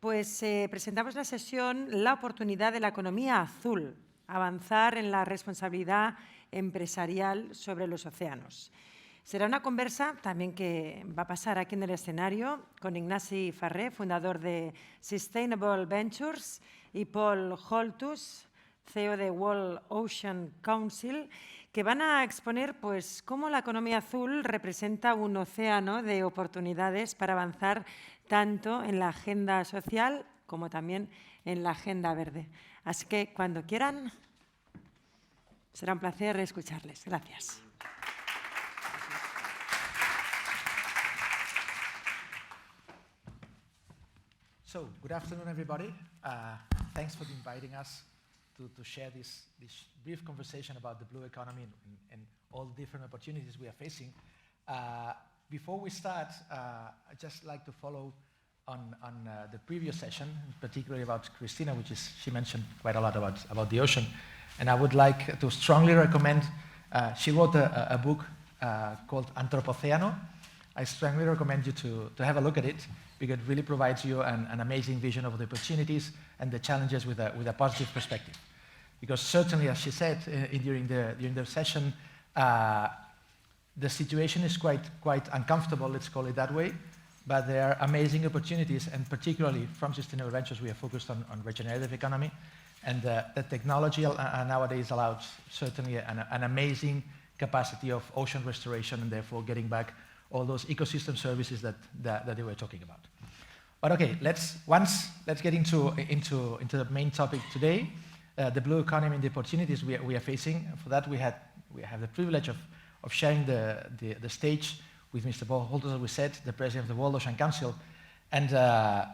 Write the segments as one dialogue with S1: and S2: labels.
S1: pues presentamos la sesión La oportunidad de la economía azul, avanzar en la responsabilidad empresarial sobre los océanos. Será una conversa también que va a pasar aquí en el escenario con Ignasi Ferrer, fundador de Seastainable Ventures, y Paul Holthus, CEO de World Ocean Council, que van a exponer pues, cómo la economía azul representa un océano de oportunidades para avanzar tanto en la agenda social como también en la agenda verde. Así que cuando quieran, será un placer escucharles. Gracias.
S2: So, good afternoon, everybody. Thanks for inviting us to share this brief conversation about the blue economy and all the different opportunities we are facing. Before we start, I'd just like to follow on the previous session, particularly about Christina, she mentioned quite a lot about the ocean. And I would like to strongly recommend, she wrote a book called Anthropoceno. I strongly recommend you to have a look at it, because it really provides you an amazing vision of the opportunities and the challenges with a positive perspective. Because certainly, as she said during the session, the situation is quite uncomfortable, let's call it that way, but there are amazing opportunities, and particularly from Sustainable Ventures, we are focused on regenerative economy, and the technology nowadays allows certainly an amazing capacity of ocean restoration, and therefore getting back all those ecosystem services that they were talking about. But okay, let's get into the main topic today, the blue economy and the opportunities we are facing. For that, we have the privilege of sharing the stage with Mr. Paul Holthus, as we said, the president of the World Ocean Council, and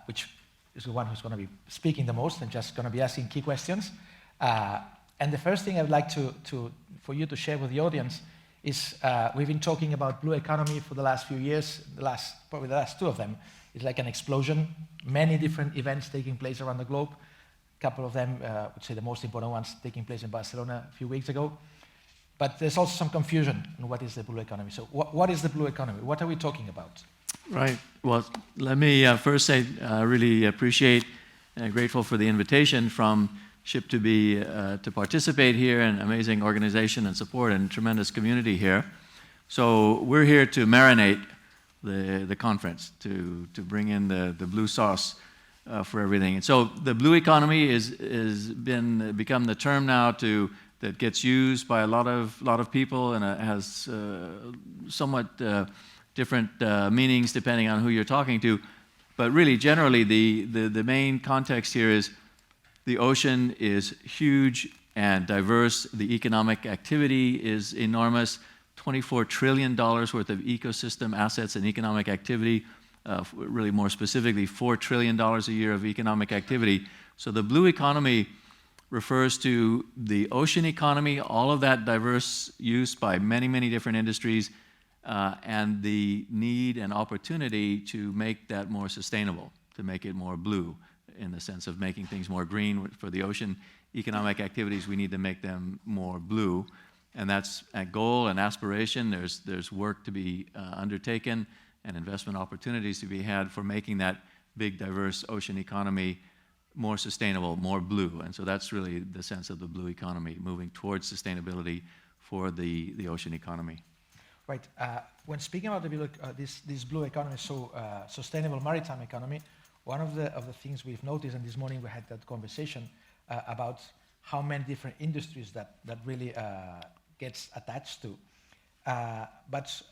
S2: which is the one who's going to be speaking the most and just going to be asking key questions. And the first thing I would like for you to share with the audience is we've been talking about blue economy for the last few years. Probably the last two of them is like an explosion. Many different events taking place around the globe. A couple of them, I would say the most important ones, taking place in Barcelona a few weeks ago. But there's also some confusion on what is the blue economy. So what is the blue economy? What are we talking about?
S3: Right. Well, let me first say I really appreciate and grateful for the invitation from SHIP to participate here, an amazing organization and support and tremendous community here. So we're here to marinate the conference, to bring in the blue sauce for everything. And so the blue economy is become the term now that gets used by a lot of people, and it has somewhat different meanings depending on who you're talking to. But really, generally, the main context here is the ocean is huge and diverse. The economic activity is enormous. $24 trillion worth of ecosystem assets and economic activity, really more specifically, $4 trillion a year of economic activity. So the blue economy refers to the ocean economy, all of that diverse use by many, many different industries, and the need and opportunity to make that more sustainable, to make it more blue, in the sense of making things more green. For the ocean economic activities, we need to make them more blue. And that's a goal and aspiration. There's work to be undertaken and investment opportunities to be had for making that big, diverse ocean economy more sustainable, more blue. And so that's really the sense of the blue economy, moving towards sustainability for the ocean economy.
S2: Right. When speaking about this blue economy, so sustainable maritime economy, one of the things we've noticed, and this morning we had that conversation about how many different industries that really gets attached to. But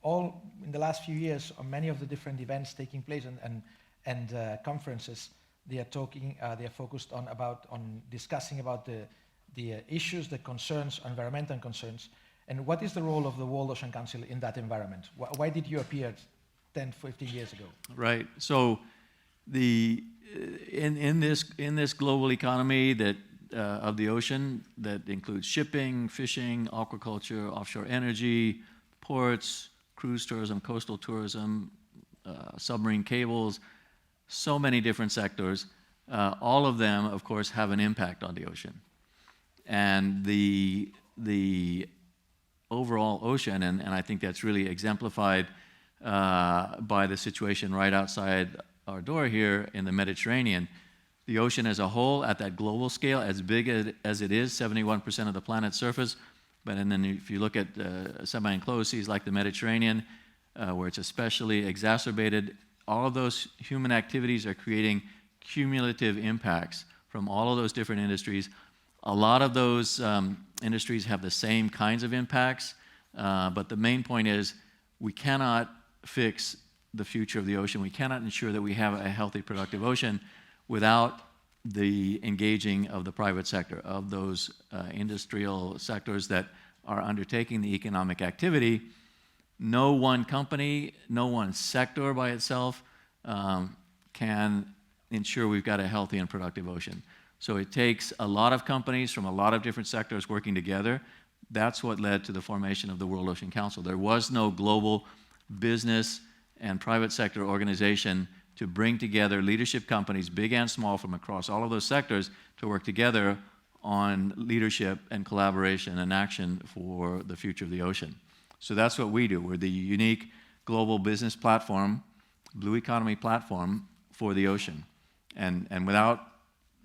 S2: all in the last few years, on many of the different events taking place and conferences, they are focused on discussing about the issues, the concerns, environmental concerns, and what is the role of the World Ocean Council in that environment? Why did you appear 10, 15 years ago?
S3: Right. So in this global economy that of the ocean that includes shipping, fishing, aquaculture, offshore energy, ports, cruise tourism, coastal tourism, submarine cables, so many different sectors. All of them, of course, have an impact on the ocean. And the overall ocean, and I think that's really exemplified by the situation right outside our door here in the Mediterranean, the ocean as a whole, at that global scale, as big as it is, 71% of the planet's surface, but and then if you look at semi-enclosed seas like the Mediterranean, where it's especially exacerbated, all of those human activities are creating cumulative impacts from all of those different industries. A lot of those industries have the same kinds of impacts, but the main point is we cannot fix the future of the ocean. We cannot ensure that we have a healthy, productive ocean without the engaging of the private sector, of those industrial sectors that are undertaking the economic activity. No one company, no one sector by itself can ensure we've got a healthy and productive ocean. So it takes a lot of companies from a lot of different sectors working together. That's what led to the formation of the World Ocean Council. There was no global business and private sector organization to bring together leadership companies, big and small, from across all of those sectors to work together on leadership and collaboration and action for the future of the ocean. So that's what we do. We're the unique global business platform, blue economy platform for the ocean. And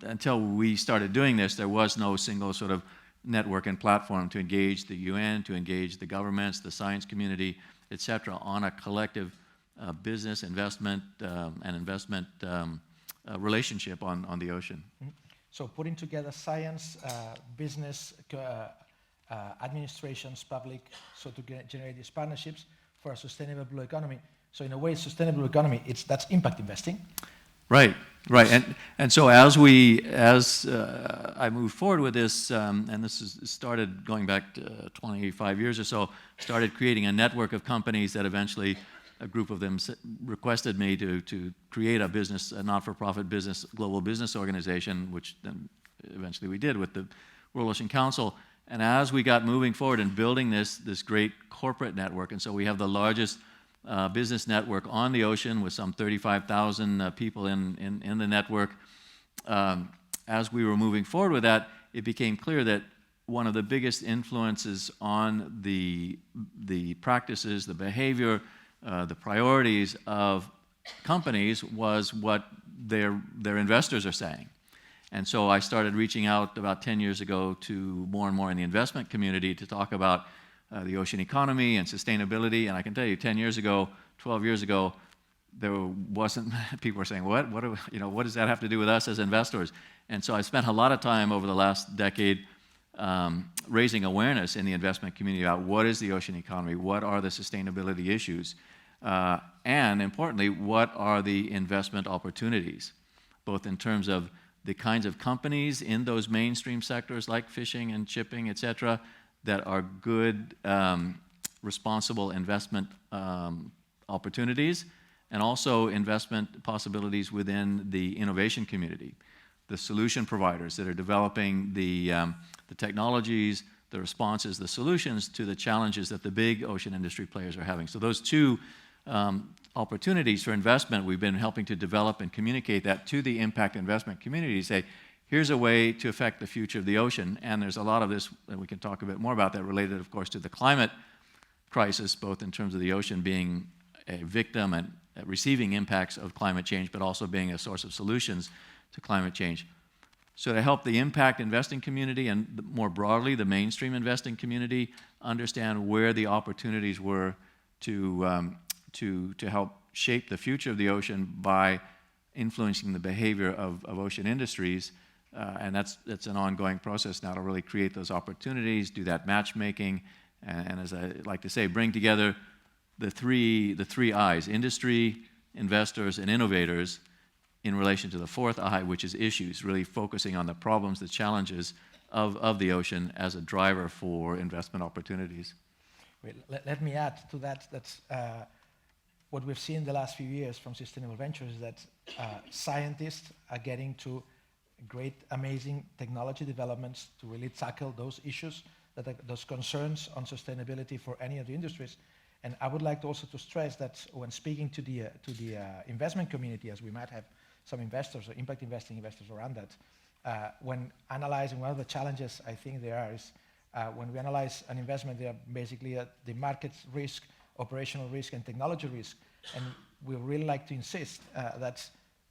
S3: until we started doing this, there was no single sort of network and platform to engage the UN, to engage the governments, the science community, et cetera, on a collective business investment relationship on the ocean.
S2: Mm-hmm. So putting together science, business, administrations, public, so to generate these partnerships for a sustainable blue economy. So in a way, sustainable economy, that's impact investing.
S3: Right. And so as I moved forward with this, and this started going back to 25 years or so, started creating a network of companies that eventually a group of them requested me to create a not-for-profit business, global business organization, which then eventually we did with the World Ocean Council. And as we got moving forward and building this great corporate network, and so we have the largest business network on the ocean with some 35,000 people in the network. As we were moving forward with that, it became clear that one of the biggest influences on the practices, the behavior, the priorities of companies was what their investors are saying. And so I started reaching out about 10 years ago to more and more in the investment community to talk about the ocean economy and sustainability. And I can tell you, 10 years ago, 12 years ago, there wasn't, people were saying, what does that have to do with us as investors? And so I spent a lot of time over the last decade raising awareness in the investment community about what is the ocean economy, what are the sustainability issues, and importantly, what are the investment opportunities, both in terms of the kinds of companies in those mainstream sectors like fishing and shipping, et cetera, that are good, responsible investment opportunities, and also investment possibilities within the innovation community, the solution providers that are developing the technologies, the responses, the solutions to the challenges that the big ocean industry players are having. So those two opportunities for investment, we've been helping to develop and communicate that to the impact investment community, say, here's a way to affect the future of the ocean. And there's a lot of this, and we can talk a bit more about that, related, of course, to the climate crisis, both in terms of the ocean being a victim and receiving impacts of climate change, but also being a source of solutions to climate change. So to help the impact investing community and more broadly the mainstream investing community understand where the opportunities were to help shape the future of the ocean by influencing the behavior of ocean industries. And that's an ongoing process now to really create those opportunities, do that matchmaking, and as I like to say, bring together the three I's, industry, investors, and innovators, in relation to the fourth I, which is issues, really focusing on the problems, the challenges of the ocean as a driver for investment opportunities.
S2: Wait, let me add to that. That's what we've seen in the last few years from Sustainable Ventures is that scientists are getting to great, amazing technology developments to really tackle those issues, those concerns on sustainability for any of the industries. And I would like to also to stress that when speaking to the investment community, as we might have some investors or impact investing investors around that, when analyzing one of the challenges I think there are is when we analyze an investment, they are basically the market risk, operational risk, and technology risk. And we really like to insist that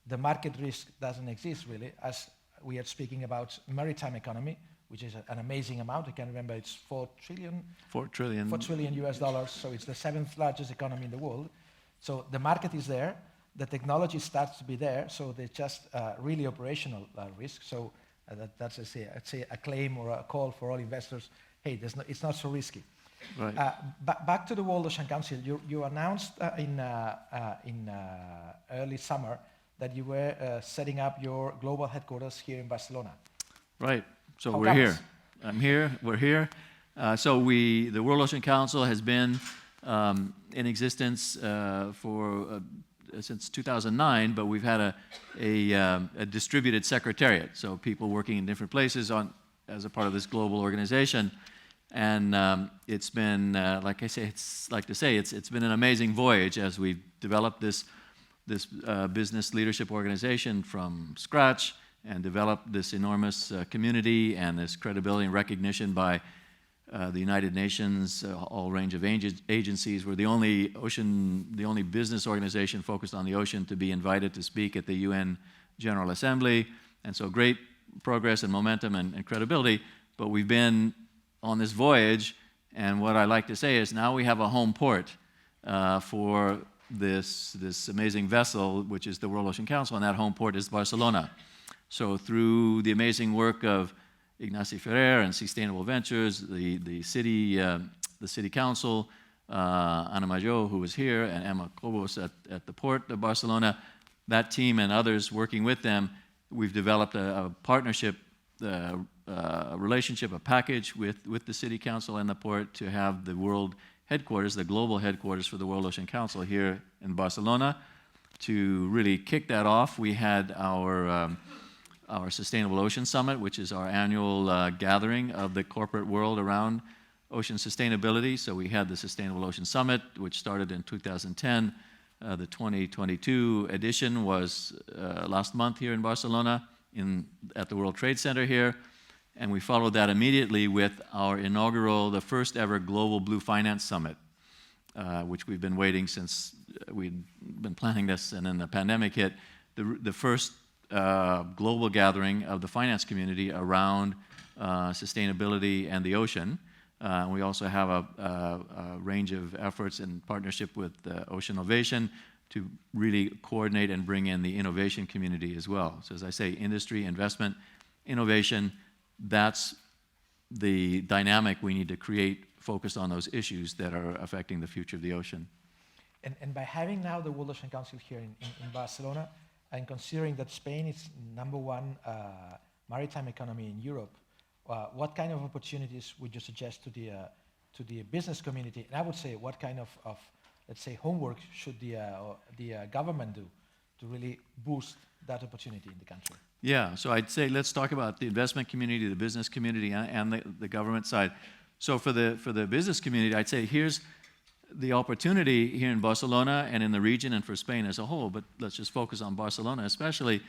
S2: the market risk doesn't exist really, as we are speaking about maritime economy, which is an amazing amount. I can remember it's $4 trillion. $4 trillion US dollars, so it's the 7th largest economy in the world. So the market is there, the technology starts to be there, so there's just really operational risk. So that's, I'd say a claim or a call for all investors, hey, it's not so risky.
S3: Right.
S2: Back to the World Ocean Council, you announced in early summer that you were setting up your global headquarters here in Barcelona.
S3: Right. So
S2: How
S3: we're
S2: comes?
S3: here. I'm here. We're here. The World Ocean Council has been in existence since 2009, but we've had a distributed secretariat. So people working in different places as a part of this global organization. And it's been, it's been an amazing voyage as we've developed this business leadership organization from scratch and developed this enormous community and this credibility and recognition by the United Nations, all range of agencies. We're the only business organization focused on the ocean to be invited to speak at the UN General Assembly. And so great progress and momentum and credibility, but we've been on this voyage, and what I like to say is now we have a home port for this amazing vessel, which is the World Ocean Council, and that home port is Barcelona. So through the amazing work of Ignasi Ferrer and Seastainable Ventures, the city council, Ana Major, who was here, and Emma Cobos at the port of Barcelona, that team and others working with them, we've developed a partnership, a relationship, a package with the city council and the port to have the world headquarters, the global headquarters for the World Ocean Council here in Barcelona. To really kick that off, we had our Sustainable Ocean Summit, which is our annual gathering of the corporate world around ocean sustainability. So we had the Sustainable Ocean Summit, which started in 2010. The 2022 edition was last month here in Barcelona at the World Trade Center here. And we followed that immediately with our inaugural, the first ever Global Blue Finance Summit, which we've been waiting since we'd been planning this, and then the pandemic hit. The first global gathering of the finance community around sustainability and the ocean. We also have a range of efforts in partnership with Ocean Innovation to really coordinate and bring in the innovation community as well. So as I say, industry, investment, innovation, that's the dynamic we need to create focused on those issues that are affecting the future of the ocean.
S2: And by having now the World Ocean Council here in Barcelona, and considering that Spain is #1 maritime economy in Europe, what kind of opportunities would you suggest to the business community? And I would say, what kind of let's say, homework should the government do to really boost that opportunity in the country?
S3: Yeah, so I'd say let's talk about the investment community, the business community, and the government side. So for the business community, I'd say here's the opportunity here in Barcelona and in the region and for Spain as a whole, but let's just focus on Barcelona, especially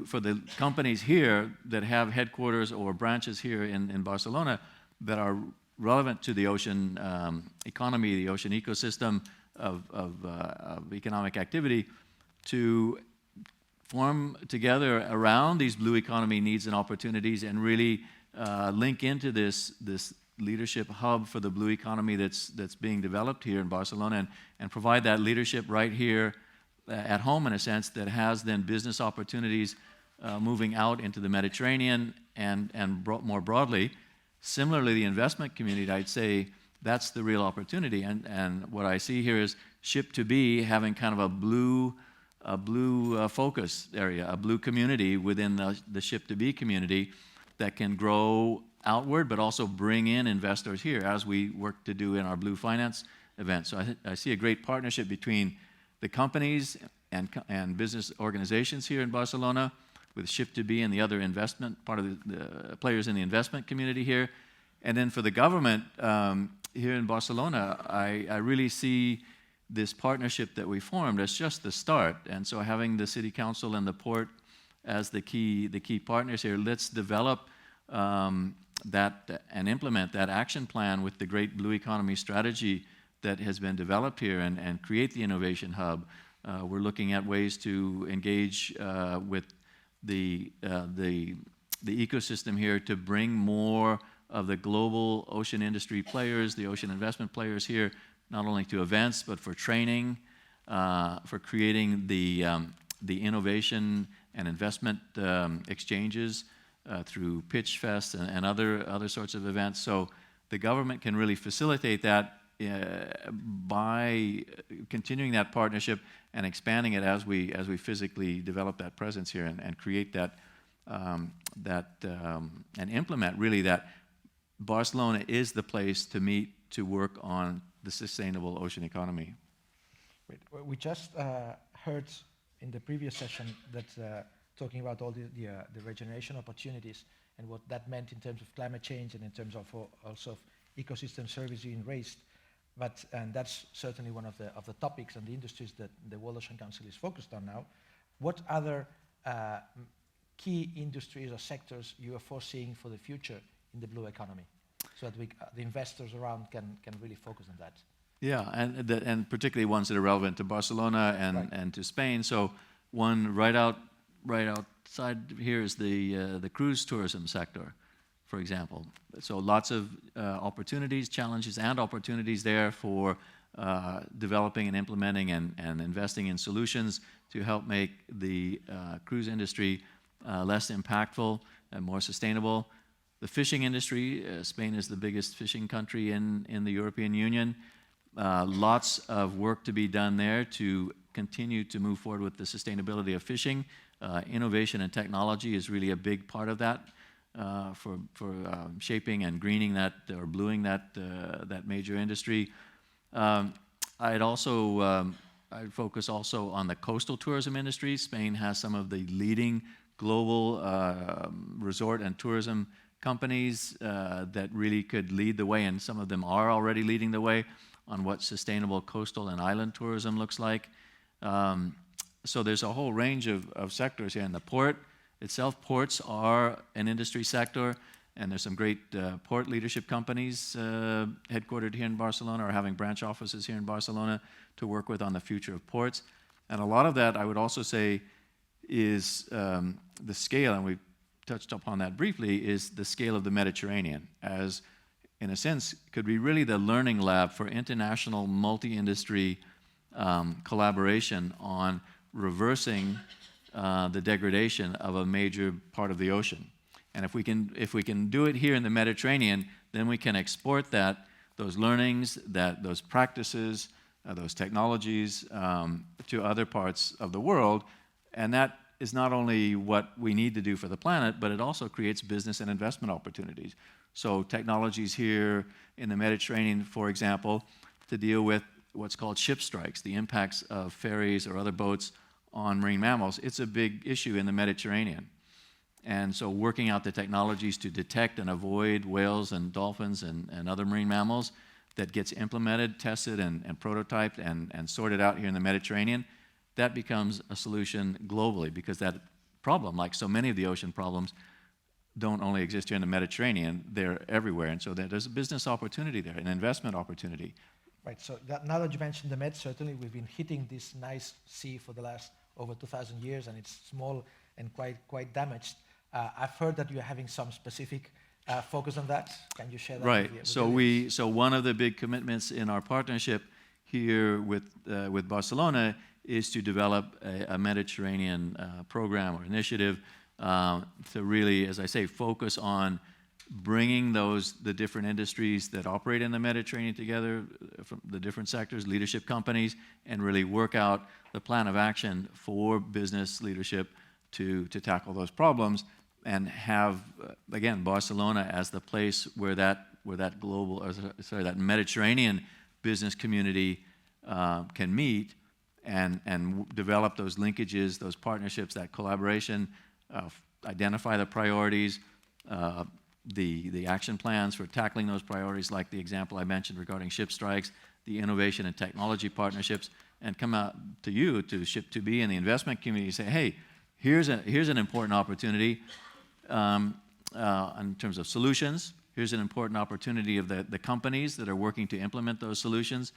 S3: for the companies here that have headquarters or branches here in Barcelona that are relevant to the ocean economy, the ocean ecosystem of economic activity, to form together around these blue economy needs and opportunities and really link into this leadership hub for the blue economy that's being developed here in Barcelona and provide that leadership right here at home, in a sense, that has then business opportunities moving out into the Mediterranean and more broadly. Similarly, the investment community, I'd say that's the real opportunity. And what I see here is Ship2B having kind of a blue focus area, a blue community within the Ship2B community that can grow outward, but also bring in investors here, as we work to do in our Blue Finance event. So I see a great partnership between the companies and business organizations here in Barcelona, with Ship2B and the other investment, part of the players in the investment community here. And then for the government here in Barcelona, I really see this partnership that we formed as just the start. And so having the city council and the port as the key partners here, let's develop that and implement that action plan with the great blue economy strategy that has been developed here and create the innovation hub. We're looking at ways to engage with the ecosystem here to bring more of the global ocean industry players, the ocean investment players here, not only to events, but for training, for creating the innovation and investment exchanges through Pitch Fest and other sorts of events. So the government can really facilitate that by continuing that partnership and expanding it as we physically develop that presence here and create that and implement really that Barcelona is the place to meet to work on the sustainable ocean economy.
S2: Great. We just heard in the previous session that talking about all the regeneration opportunities and what that meant in terms of climate change and in terms of also of ecosystem service being raised. And that's certainly one of the topics and the industries that the World Ocean Council is focused on now. What other key industries or sectors you are foreseeing for the future in the blue economy, so that the investors around can really focus on that?
S3: Yeah, and particularly ones that are relevant to Barcelona and to Spain. So one right outside here is the cruise tourism sector, for example. So lots of opportunities, challenges, and opportunities there for developing and implementing and investing in solutions to help make the cruise industry less impactful and more sustainable. The fishing industry, Spain is the biggest fishing country in the European Union. Lots of work to be done there to continue to move forward with the sustainability of fishing. Innovation and technology is really a big part of that for shaping and greening that or bluing that major industry. I'd focus also on the coastal tourism industry. Spain has some of the leading global resort and tourism companies that really could lead the way, and some of them are already leading the way on what sustainable coastal and island tourism looks like. So there's a whole range of sectors here. In the port itself, ports are an industry sector, and there's some great port leadership companies headquartered here in Barcelona or having branch offices here in Barcelona to work with on the future of ports. And a lot of that, I would also say, is the scale, and we've touched upon that briefly, is the scale of the Mediterranean, as in a sense could be really the learning lab for international multi-industry collaboration on reversing the degradation of a major part of the ocean. And if we can do it here in the Mediterranean, then we can export those learnings, those practices, those technologies to other parts of the world. And that is not only what we need to do for the planet, but it also creates business and investment opportunities. So technologies here in the Mediterranean, for example, to deal with what's called ship strikes, the impacts of ferries or other boats on marine mammals. It's a big issue in the Mediterranean. And so working out the technologies to detect and avoid whales and dolphins and other marine mammals that gets implemented, tested, and prototyped and sorted out here in the Mediterranean, that becomes a solution globally, because that problem, like so many of the ocean problems, don't only exist here in the Mediterranean, they're everywhere. And so there's a business opportunity there, an investment opportunity.
S2: Right, so now that you mentioned the Med, certainly we've been hitting this nice sea for the last over 2,000 years, and it's small and quite damaged. I've heard that you're having some specific focus on that. Can you share that?
S3: Right, so one of the big commitments in our partnership here with Barcelona is to develop a Mediterranean program or initiative to really, as I say, focus on bringing the different industries that operate in the Mediterranean together, from the different sectors, leadership companies, and really work out the plan of action for business leadership to tackle those problems, and have, again, Barcelona as the place where that Mediterranean business community can meet and develop those linkages, those partnerships, that collaboration, identify the priorities, the action plans for tackling those priorities, like the example I mentioned regarding ship strikes, the innovation and technology partnerships, and come out to you, to Ship2B and the investment community, say, hey, here's an important opportunity in terms of solutions. Here's an important opportunity of the companies that are working to implement those solutions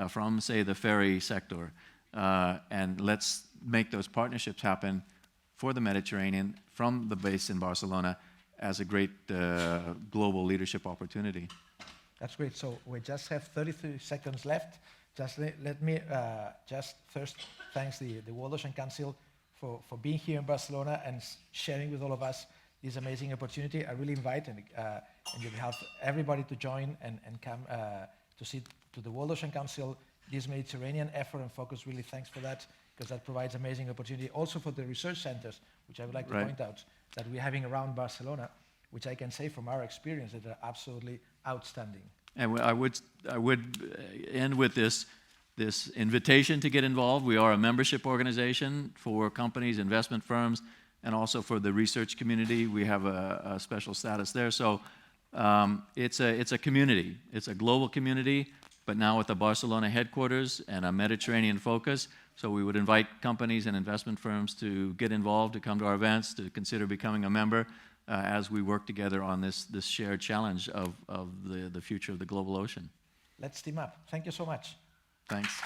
S3: from, say, the ferry sector, and let's make those partnerships happen for the Mediterranean from the base in Barcelona as a great global leadership opportunity.
S2: That's great. So we just have 33 seconds left. Just let me just first thanks the World Ocean Council for being here in Barcelona and sharing with all of us this amazing opportunity. I really invite, and on your behalf, everybody to join and come to see to the World Ocean Council this Mediterranean effort and focus. Really thanks for that, because that provides amazing opportunity also for the research centers, which I would like to point out that we're having around Barcelona, which I can say from our experience that are absolutely outstanding.
S3: And I would end with this invitation to get involved. We are a membership organization for companies, investment firms, and also for the research community. We have a special status there. So it's a community. It's a global community, but now with the Barcelona headquarters and a Mediterranean focus. So we would invite companies and investment firms to get involved, to come to our events, to consider becoming a member as we work together on this shared challenge of the future of the global ocean.
S2: Let's team up. Thank you so much.
S3: Thanks.